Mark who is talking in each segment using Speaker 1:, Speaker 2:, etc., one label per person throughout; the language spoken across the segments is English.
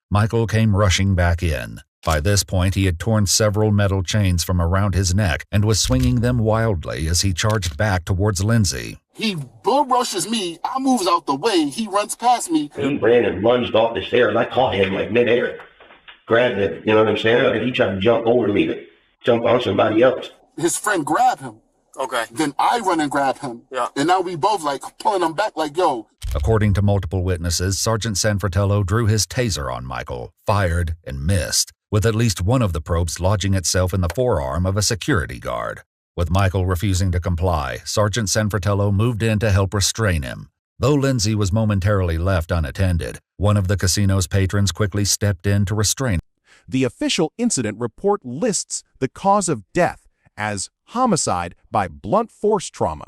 Speaker 1: Michael came rushing back in. By this point, he had torn several metal chains from around his neck and was swinging them wildly as he charged back towards Lindsay.
Speaker 2: He bull rushes me. I moves out the way. He runs past me.
Speaker 3: He ran and lunged off the stairs. I caught him like midair. Grabbed him, you know what I'm saying? And he tried to jump over me to jump on somebody else.
Speaker 2: His friend grabbed him.
Speaker 4: Okay.
Speaker 2: Then I run and grab him.
Speaker 4: Yeah.
Speaker 2: And now we both like pulling him back like, yo.
Speaker 1: According to multiple witnesses, Sergeant Sanfratello drew his taser on Michael, fired, and missed, with at least one of the probes lodging itself in the forearm of a security guard. With Michael refusing to comply, Sergeant Sanfratello moved in to help restrain him. Though Lindsay was momentarily left unattended, one of the casino's patrons quickly stepped in to restrain.
Speaker 5: The official incident report lists the cause of death as homicide by blunt force trauma.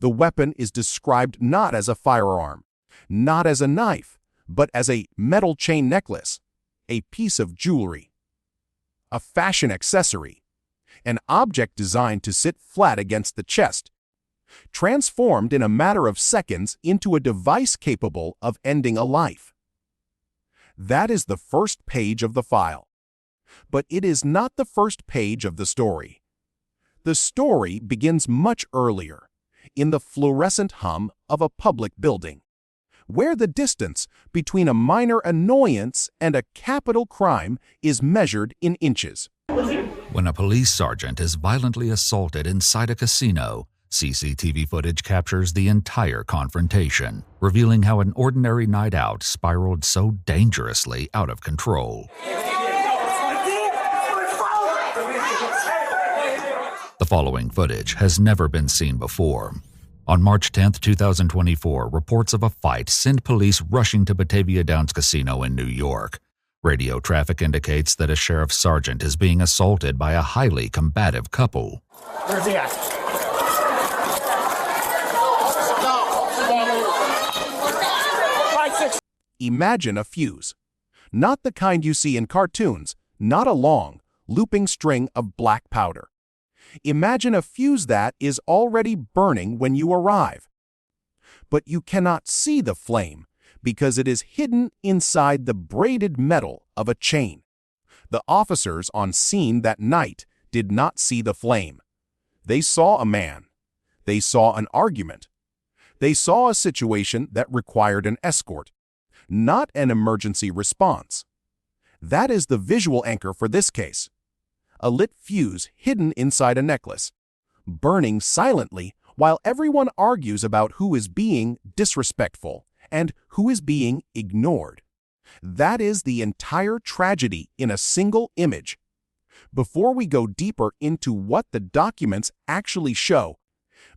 Speaker 5: The weapon is described not as a firearm, not as a knife, but as a metal chain necklace, a piece of jewelry, a fashion accessory, an object designed to sit flat against the chest, transformed in a matter of seconds into a device capable of ending a life. That is the first page of the file. But it is not the first page of the story. The story begins much earlier, in the fluorescent hum of a public building, where the distance between a minor annoyance and a capital crime is measured in inches.
Speaker 1: When a police sergeant is violently assaulted inside a casino, CCTV footage captures the entire confrontation, revealing how an ordinary night out spiraled so dangerously out of control. The following footage has never been seen before. On March 10, 2024, reports of a fight send police rushing to Batavia Downs Casino in New York. Radio traffic indicates that a sheriff's sergeant is being assaulted by a highly combative couple.
Speaker 4: Where's he at?
Speaker 5: Imagine a fuse. Not the kind you see in cartoons, not a long, looping string of black powder. Imagine a fuse that is already burning when you arrive. But you cannot see the flame because it is hidden inside the braided metal of a chain. The officers on scene that night did not see the flame. They saw a man. They saw an argument. They saw a situation that required an escort, not an emergency response. That is the visual anchor for this case. A lit fuse hidden inside a necklace, burning silently while everyone argues about who is being disrespectful and who is being ignored. That is the entire tragedy in a single image. Before we go deeper into what the documents actually show,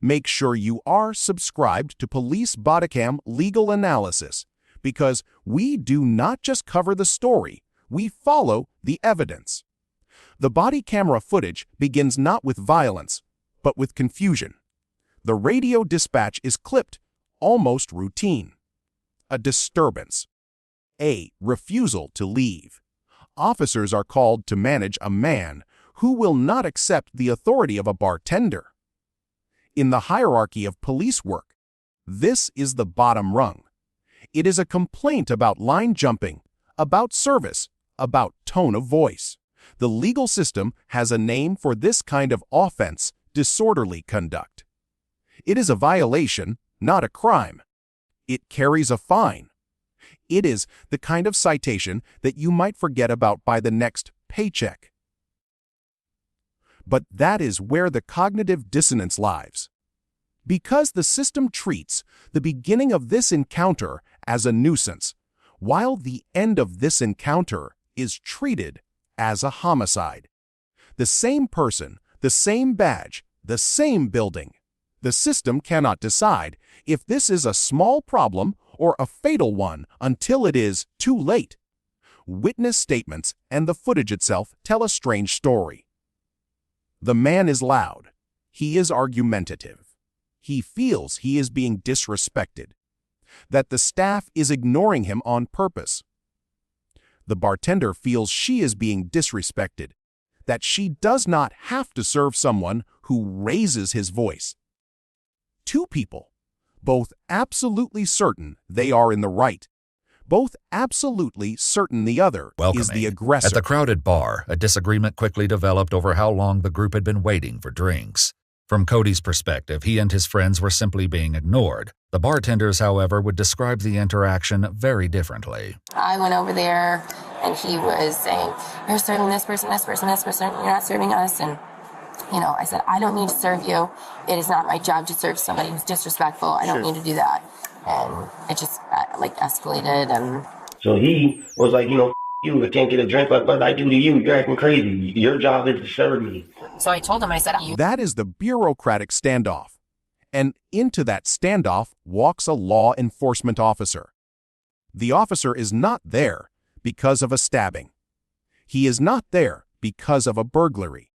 Speaker 5: make sure you are subscribed to Police Bodycam Legal Analysis, because we do not just cover the story, we follow the evidence. The body camera footage begins not with violence, but with confusion. The radio dispatch is clipped, almost routine. A disturbance. A refusal to leave. Officers are called to manage a man who will not accept the authority of a bartender. In the hierarchy of police work, this is the bottom rung. It is a complaint about line jumping, about service, about tone of voice. The legal system has a name for this kind of offense: disorderly conduct. It is a violation, not a crime. It carries a fine. It is the kind of citation that you might forget about by the next paycheck. But that is where the cognitive dissonance lies. Because the system treats the beginning of this encounter as a nuisance, while the end of this encounter is treated as a homicide. The same person, the same badge, the same building. The system cannot decide if this is a small problem or a fatal one until it is too late. Witness statements and the footage itself tell a strange story. The man is loud. He is argumentative. He feels he is being disrespected, that the staff is ignoring him on purpose. The bartender feels she is being disrespected, that she does not have to serve someone who raises his voice. Two people, both absolutely certain they are in the right, both absolutely certain the other is the aggressor.
Speaker 1: At the crowded bar, a disagreement quickly developed over how long the group had been waiting for drinks. From Cody's perspective, he and his friends were simply being ignored. The bartenders, however, would describe the interaction very differently.
Speaker 4: I went over there, and he was saying, "You're serving this person, this person, this person. You're not serving us." And, I said, "I don't need to serve you. It is not my job to serve somebody who's disrespectful. I don't need to do that." And it just, escalated. And
Speaker 3: so he was like, you, I can't get a drink like what I do to you. You're acting crazy. Your job is to serve me.
Speaker 4: so I told him, I said,
Speaker 5: That is the bureaucratic standoff. And into that standoff walks a law enforcement officer. The officer is not there because of a stabbing. He is not there because of a burglary.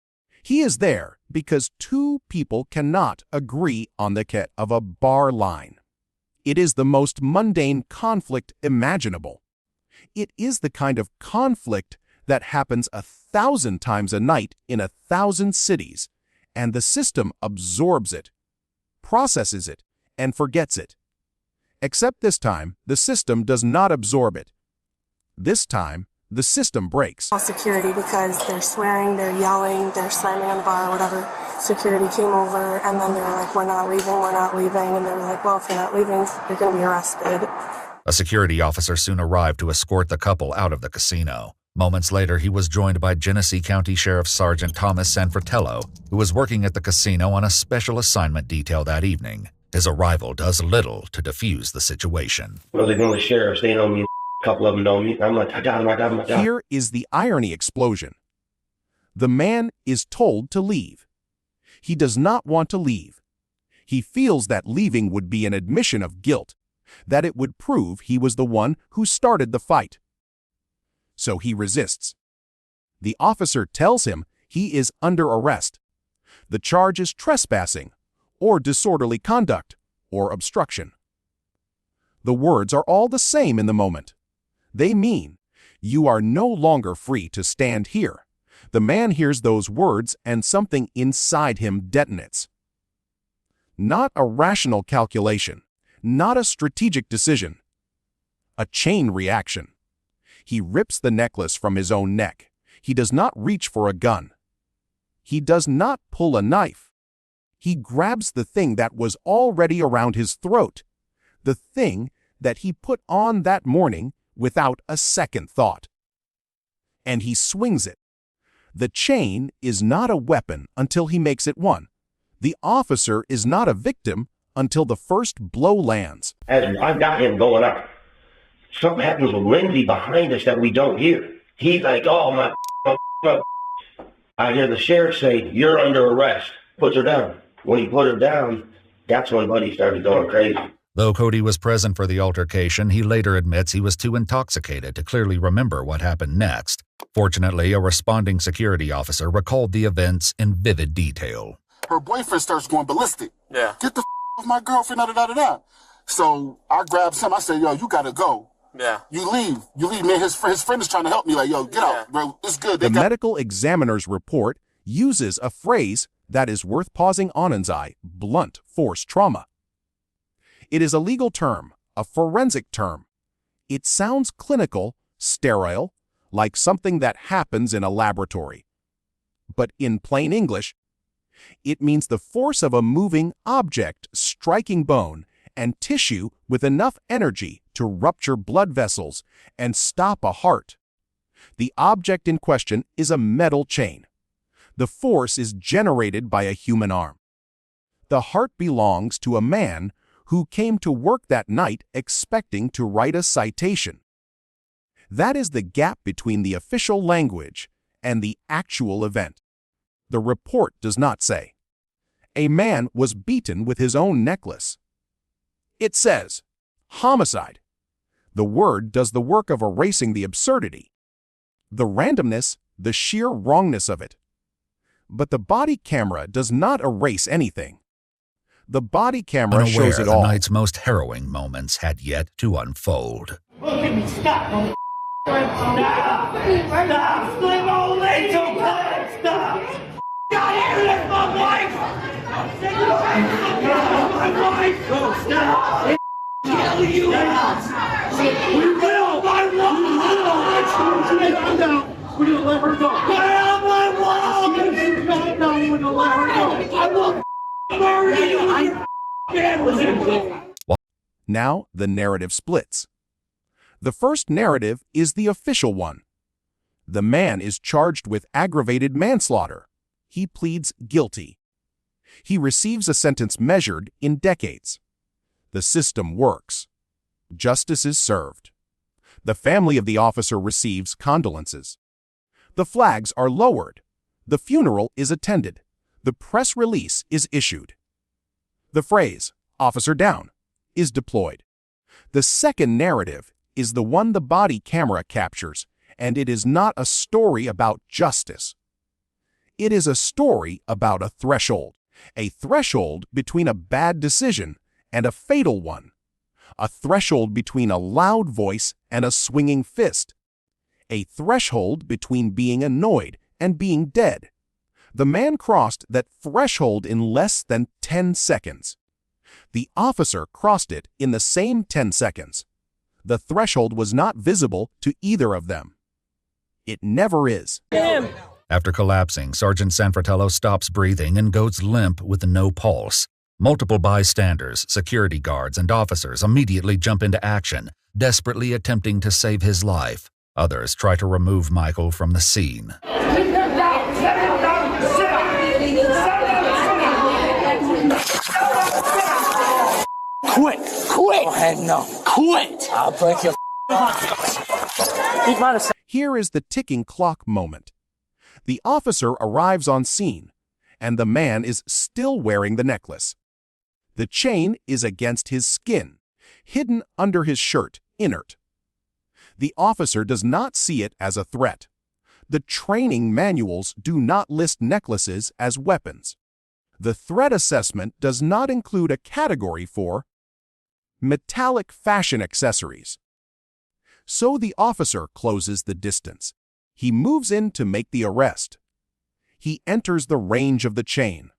Speaker 5: He is there because two people cannot agree on the cut of a bar line. It is the most mundane conflict imaginable. It is the kind of conflict that happens 1,000 times a night in 1,000 cities, and the system absorbs it, processes it, and forgets it. Except this time, the system does not absorb it. This time, the system breaks.
Speaker 6: Security, because they're swearing, they're yelling, they're slamming on the bar, whatever. Security came over, and then they were like, we're not leaving. And they were like, well, if you're not leaving, you're going to be arrested.
Speaker 1: A security officer soon arrived to escort the couple out of the casino. Moments later, he was joined by Genesee County Sheriff Sergeant Thomas Sanfratello, who was working at the casino on a special assignment detail that evening. His arrival does little to defuse the situation.
Speaker 3: Well, they're going to sheriffs. They know me. A couple of them know me. I'm like, I got him.
Speaker 5: Here is the irony explosion. The man is told to leave. He does not want to leave. He feels that leaving would be an admission of guilt, that it would prove he was the one who started the fight. So he resists. The officer tells him he is under arrest. The charge is trespassing, or disorderly conduct, or obstruction. The words are all the same in the moment. They mean, you are no longer free to stand here. The man hears those words and something inside him detonates. Not a rational calculation, not a strategic decision. A chain reaction. He rips the necklace from his own neck. He does not reach for a gun. He does not pull a knife. He grabs the thing that was already around his throat, the thing that he put on that morning without a second thought. And he swings it. The chain is not a weapon until he makes it one. The officer is not a victim until the first blow lands.
Speaker 3: As I've got him going out, something happens with Lindsay behind us that we don't hear. He's like, oh, my. I hear the sheriff say, you're under arrest. Puts her down. When he put her down, that's when Buddy started going crazy.
Speaker 1: Though Cody was present for the altercation, he later admits he was too intoxicated to clearly remember what happened next. Fortunately, a responding security officer recalled the events in vivid detail.
Speaker 2: Her boyfriend starts going ballistic.
Speaker 7: Yeah.
Speaker 2: Get the off my girlfriend, da-da-da-da-da. So I grabbed him. I said, yo, you got to go.
Speaker 7: Yeah.
Speaker 2: You leave. Man, his friend is trying to help me. Like, yo, get out, bro. It's good.
Speaker 5: The medical examiner's report uses a phrase that is worth pausing on Unsolved: blunt force trauma. It is a legal term, a forensic term. It sounds clinical, sterile, like something that happens in a laboratory. But in plain English, it means the force of a moving object striking bone and tissue with enough energy to rupture blood vessels and stop a heart. The object in question is a metal chain. The force is generated by a human arm. The heart belongs to a man who came to work that night expecting to write a citation. That is the gap between the official language and the actual event. The report does not say, a man was beaten with his own necklace. It says, homicide. The word does the work of erasing the absurdity, the randomness, the sheer wrongness of it. But the body camera does not erase anything. The body camera shows it all.
Speaker 1: The night's most harrowing moments had yet to unfold.
Speaker 8: Look at me, stop! Stop! Stop! Slim old lady, don't stop! God, here, that's my wife! My wife! Stop! Kill you! We will! I'm down. We're gonna let her go. Get on my wall! You're not down. We're gonna let her go. I will murder you. I can't listen.
Speaker 5: Now the narrative splits. The first narrative is the official one. The man is charged with aggravated manslaughter. He pleads guilty. He receives a sentence measured in decades. The system works. Justice is served. The family of the officer receives condolences. The flags are lowered. The funeral is attended. The press release is issued. The phrase, "Officer down," is deployed. The second narrative is the one the body camera captures, and it is not a story about justice. It is a story about a threshold between a bad decision and a fatal one, a threshold between a loud voice and a swinging fist, a threshold between being annoyed and being dead. The man crossed that threshold in less than 10 seconds. The officer crossed it in the same 10 seconds. The threshold was not visible to either of them. It never is.
Speaker 1: After collapsing, Sergeant Sanfratello stops breathing and goes limp with no pulse. Multiple bystanders, security guards, and officers immediately jump into action, desperately attempting to save his life. Others try to remove Michael from the scene.
Speaker 8: Quit! Quit! Go ahead, no. Quit! I'll break your
Speaker 5: Here is the ticking clock moment. The officer arrives on scene, and the man is still wearing the necklace. The chain is against his skin, hidden under his shirt, inert. The officer does not see it as a threat. The training manuals do not list necklaces as weapons. The threat assessment does not include a category for metallic fashion accessories. So the officer closes the distance. He moves in to make the arrest. He enters the range of the chain.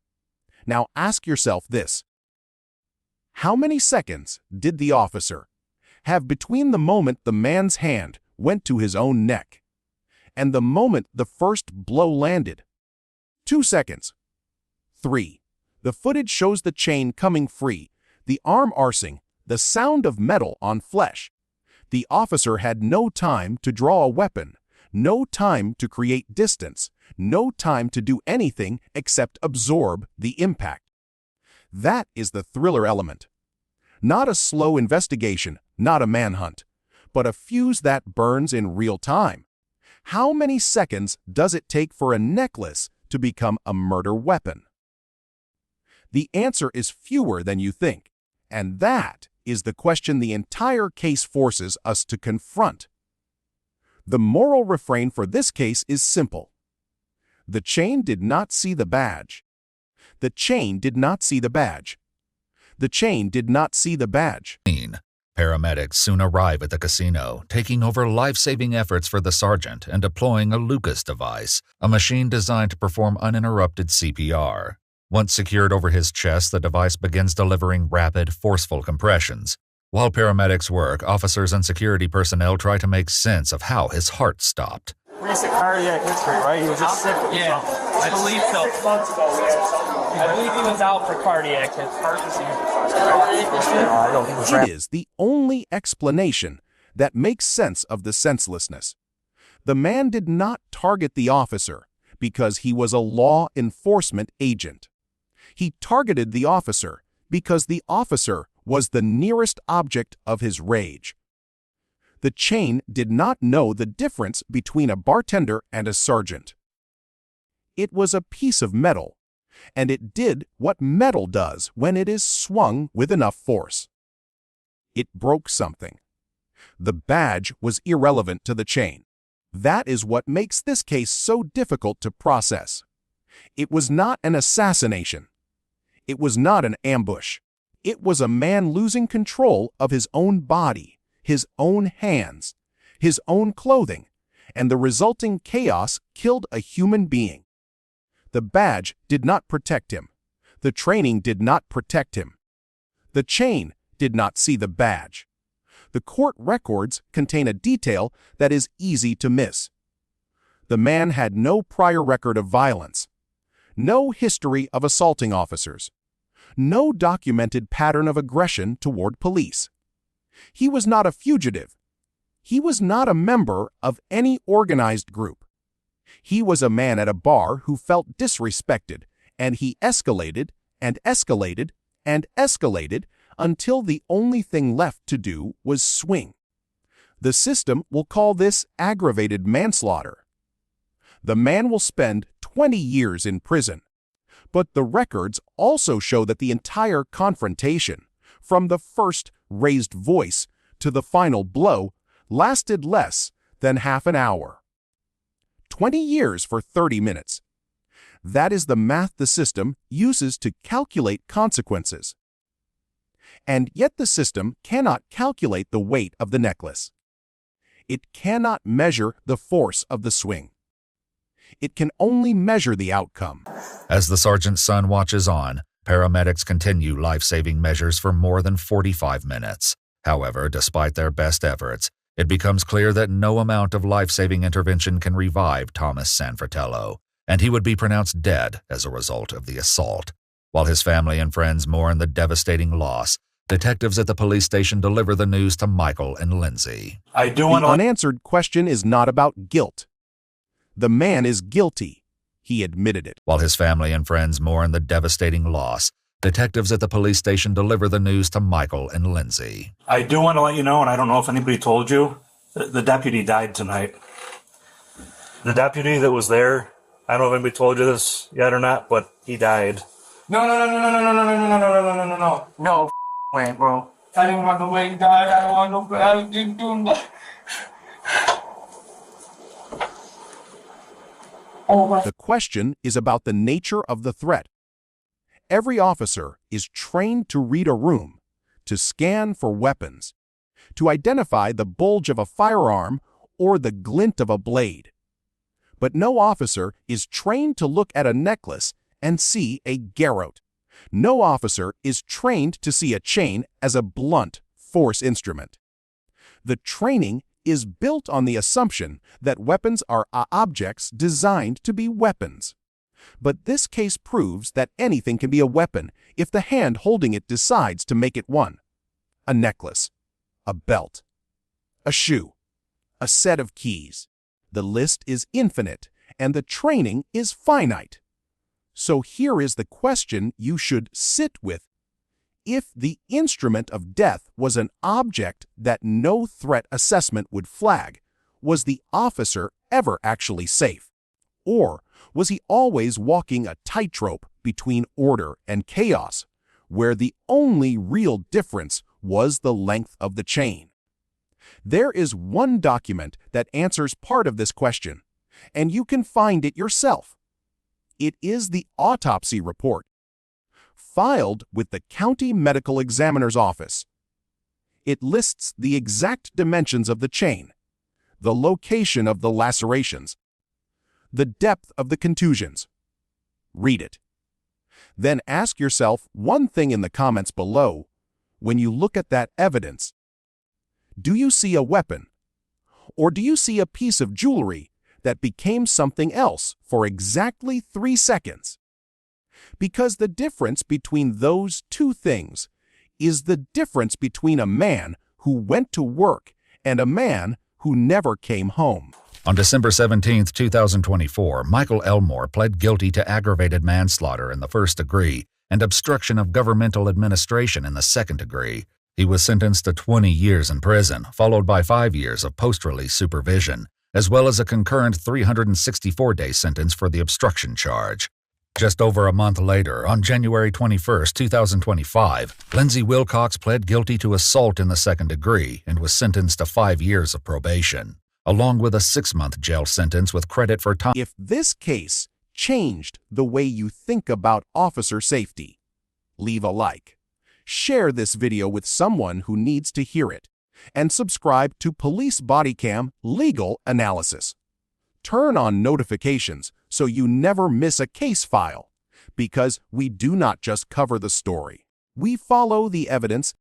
Speaker 5: Now ask yourself this. How many seconds did the officer have between the moment the man's hand went to his own neck and the moment the first blow landed? 2 seconds. 3. The footage shows the chain coming free, the arm arsing, the sound of metal on flesh. The officer had no time to draw a weapon, no time to create distance, no time to do anything except absorb the impact. That is the thriller element. Not a slow investigation, not a manhunt, but a fuse that burns in real time. How many seconds does it take for a necklace to become a murder weapon? The answer is fewer than you think, and that is the question the entire case forces us to confront. The moral refrain for this case is simple. The chain did not see the badge. The chain did not see the badge. The chain did not see the badge.
Speaker 1: Paramedics soon arrive at the casino, taking over life-saving efforts for the sergeant and deploying a Lucas device, a machine designed to perform uninterrupted CPR. Once secured over his chest, the device begins delivering rapid, forceful compressions. While paramedics work, officers and security personnel try to make sense of how his heart stopped.
Speaker 7: Recent cardiac history, right? He was just sick.
Speaker 9: Yeah, I believe so. I believe he was out for cardiac. His heart
Speaker 5: It is the only explanation that makes sense of the senselessness. The man did not target the officer because he was a law enforcement agent. He targeted the officer because the officer was the nearest object of his rage. The chain did not know the difference between a bartender and a sergeant. It was a piece of metal, and it did what metal does when it is swung with enough force. It broke something. The badge was irrelevant to the chain. That is what makes this case so difficult to process. It was not an assassination. It was not an ambush. It was a man losing control of his own body, his own hands, his own clothing, and the resulting chaos killed a human being. The badge did not protect him. The training did not protect him. The chain did not see the badge. The court records contain a detail that is easy to miss. The man had no prior record of violence, no history of assaulting officers, no documented pattern of aggression toward police. He was not a fugitive. He was not a member of any organized group. He was a man at a bar who felt disrespected, and he escalated and escalated and escalated until the only thing left to do was swing. The system will call this aggravated manslaughter. The man will spend 20 years in prison, but the records also show that the entire confrontation, from the first raised voice to the final blow, lasted less than half an hour. 20 years for 30 minutes. That is the math the system uses to calculate consequences. And yet the system cannot calculate the weight of the necklace. It cannot measure the force of the swing. It can only measure the outcome.
Speaker 1: As the sergeant's son watches on, paramedics continue life-saving measures for more than 45 minutes. However, despite their best efforts, it becomes clear that no amount of life-saving intervention can revive Thomas Sanfratello, and he would be pronounced dead as a result of the assault. While his family and friends mourn the devastating loss, detectives at the police station deliver the news to Michael and Lindsay.
Speaker 5: The unanswered question is not about guilt. The man is guilty. He admitted it.
Speaker 1: While his family and friends mourn the devastating loss, detectives at the police station deliver the news to Michael and Lindsay.
Speaker 10: I do want to let you know, and I don't know if anybody told you, the deputy died tonight. The deputy that was there, I don't know if anybody told you this yet or not, but he died.
Speaker 9: No. No, way, bro. I didn't want the way he died. I don't want no. I didn't do nothing.
Speaker 5: The question is about the nature of the threat. Every officer is trained to read a room, to scan for weapons, to identify the bulge of a firearm or the glint of a blade. But no officer is trained to look at a necklace and see a garrote. No officer is trained to see a chain as a blunt force instrument. The training is built on the assumption that weapons are objects designed to be weapons. But this case proves that anything can be a weapon if the hand holding it decides to make it one. A necklace, a belt, a shoe, a set of keys. The list is infinite, and the training is finite. So here is the question you should sit with. If the instrument of death was an object that no threat assessment would flag, was the officer ever actually safe? Or was he always walking a tightrope between order and chaos, where the only real difference was the length of the chain? There is one document that answers part of this question, and you can find it yourself. It is the autopsy report, filed with the County Medical Examiner's Office. It lists the exact dimensions of the chain, the location of the lacerations, the depth of the contusions. Read it. Then ask yourself one thing in the comments below. When you look at that evidence, do you see a weapon? Or do you see a piece of jewelry that became something else for exactly 3 seconds? Because the difference between those two things is the difference between a man who went to work and a man who never came home.
Speaker 1: On December 17, 2024, Michael Elmore pled guilty to aggravated manslaughter in the first degree and obstruction of governmental administration in the second degree. He was sentenced to 20 years in prison, followed by 5 years of post-release supervision, as well as a concurrent 364-day sentence for the obstruction charge. Just over a month later, on January 21, 2025, Lindsay Wilcox pled guilty to assault in the second degree and was sentenced to 5 years of probation, along with a 6-month jail sentence with credit for time.
Speaker 5: If this case changed the way you think about officer safety, leave a like, share this video with someone who needs to hear it, and subscribe to Police Bodycam Legal Analysis. Turn on notifications so you never miss a case file, because we do not just cover the story. We follow the evidence